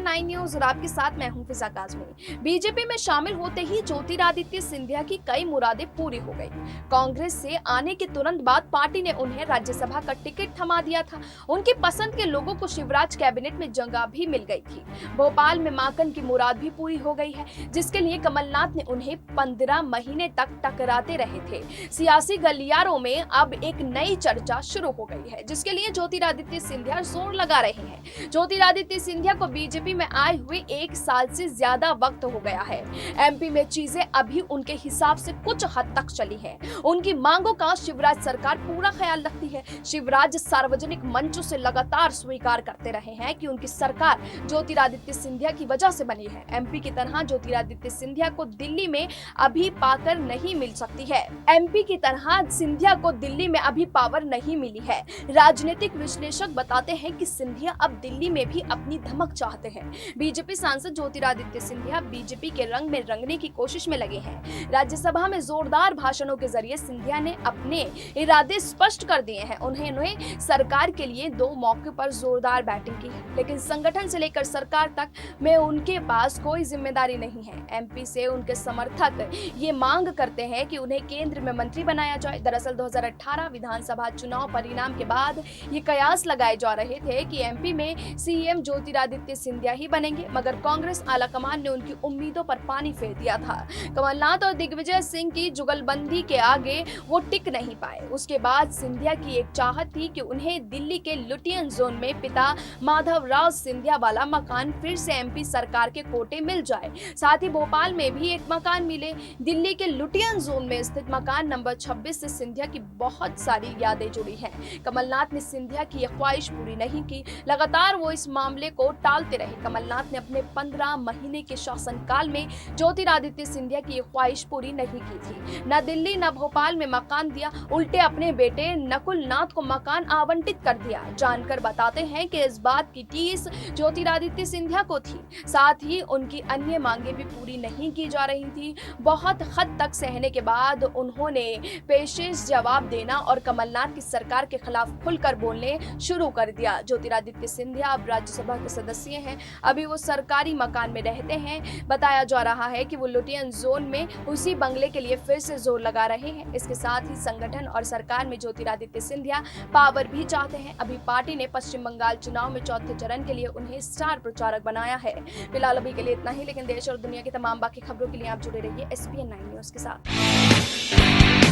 9 news और आपके साथ मैं हूं फिजा काज़मी। बीजेपी में शामिल होते ही ज्योतिरादित्य सिंधिया की कई मुरादें पूरी हो गई। कांग्रेस से आने के तुरंत बाद पार्टी ने उन्हें राज्यसभा का टिकट थमा दिया था। उनकी पसंद के लोगों को शिवराज कैबिनेट में जगह भी मिल गई थी। भोपाल में माकन की मुराद भी पूरी हो गई है, जिसके लिए कमलनाथ ने उन्हें 15 महीने तक टकराते रहे थे। सियासी गलियारों में अब एक नई चर्चा शुरू हो गई है, जिसके लिए ज्योतिरादित्य सिंधिया जोर लगा रहे हैं। ज्योतिरादित्य सिंधिया को बीजेपी में आए हुए 1 साल से ज्यादा वक्त हो गया है। एमपी में चीजें अभी उनके हिसाब से कुछ हद तक चली हैं। उनकी मांगों का शिवराज सरकार पूरा ख्याल रखती है। शिवराज सार्वजनिक मंचों से लगातार स्वीकार करते रहे हैं कि उनकी सरकार ज्योतिरादित्य सिंधिया की वजह से बनी है। एमपी की तरह ज्योतिरादित्य सिंधिया को दिल्ली में अभी पाकर नहीं मिल सकती है। एमपी की तरह सिंधिया को दिल्ली में अभी पावर नहीं मिली है। राजनीतिक विश्लेषक बताते हैं कि सिंधिया अब दिल्ली में भी अपनी धमक चाहते हैं। बीजेपी सांसद ज्योतिरादित्य सिंधिया बीजेपी के रंग में रंगने की कोशिश में लगे हैं। राज्यसभा में जोरदार भाषणों के जरिए सिंधिया ने अपने इरादे स्पष्ट कर दिए हैं। उन्होंने सरकार के लिए 2 मौके पर जोरदार बैटिंग की है, लेकिन संगठन से लेकर सरकार तक में उनके पास कोई जिम्मेदारी नहीं है। एमपी से उनके समर्थक ये मांग करते हैं कि उन्हें केंद्र में मंत्री बनाया जाए। दरअसल 2018 विधानसभा चुनाव परिणाम के बाद ये कयास लगाए जा रहे थे कि एमपी में सीएम ज्योतिरादित्य सिंधिया ही बनेंगे, मगर कांग्रेस आलाकमान ने उनकी उम्मीदों पर पानी फेर दिया था। कमलनाथ और दिग्विजय सिंह की जुगलबंदी के आगे वो टिक नहीं पाए। उसके बाद सिंधिया की एक चाहत थी कि उन्हें दिल्ली के लुटियन जोन में पिता माधवराव सिंधिया वाला मकान फिर से एमपी सरकार के कोटे मिल जाए। साथ ही भोपाल में भी एक मकान मिले। दिल्ली के लुटियन जोन में स्थित मकान नंबर 26 से सिंधिया की बहुत सारी यादें जुड़ी हैं। कमलनाथ ने सिंधिया की यह ख्वाहिश पूरी नहीं की। लगातार वो इस मामले को टालते रहे। कमलनाथ ने अपने 15 महीने के शासनकाल में ज्योतिरादित्य सिंधिया की ख्वाहिश पूरी नहीं की थी। न दिल्ली न भोपाल में मकान दिया, उल्टे अपने बेटे नकुल नाथ को मकान आवंटित कर दिया। जानकर बताते हैं कि इस बात की टीस ज्योतिरादित्य सिंधिया को थी। साथ ही उनकी अन्य मांगे भी पूरी नहीं की जा रही थी। बहुत हद तक सहने के बाद उन्होंने पेशेश जवाब देना और कमलनाथ की सरकार के खिलाफ खुलकर बोलने शुरू कर दिया। ज्योतिरादित्य सिंधिया अब राज्यसभा के सदस्य हैं। अभी वो सरकारी मकान में रहते हैं। बताया जा रहा है कि वो लुटियन जोन में उसी बंगले के लिए फिर से जोर लगा रहे हैं। इसके साथ ही संगठन और सरकार में ज्योतिरादित्य सिंधिया पावर भी चाहते हैं। अभी पार्टी ने पश्चिम बंगाल चुनाव में चौथे चरण के लिए उन्हें स्टार प्रचारक बनाया है। फिलहाल अभी के लिए इतना ही, लेकिन देश और दुनिया की तमाम बाकी खबरों के लिए आप जुड़े रहिए SPN 9 न्यूज के साथ।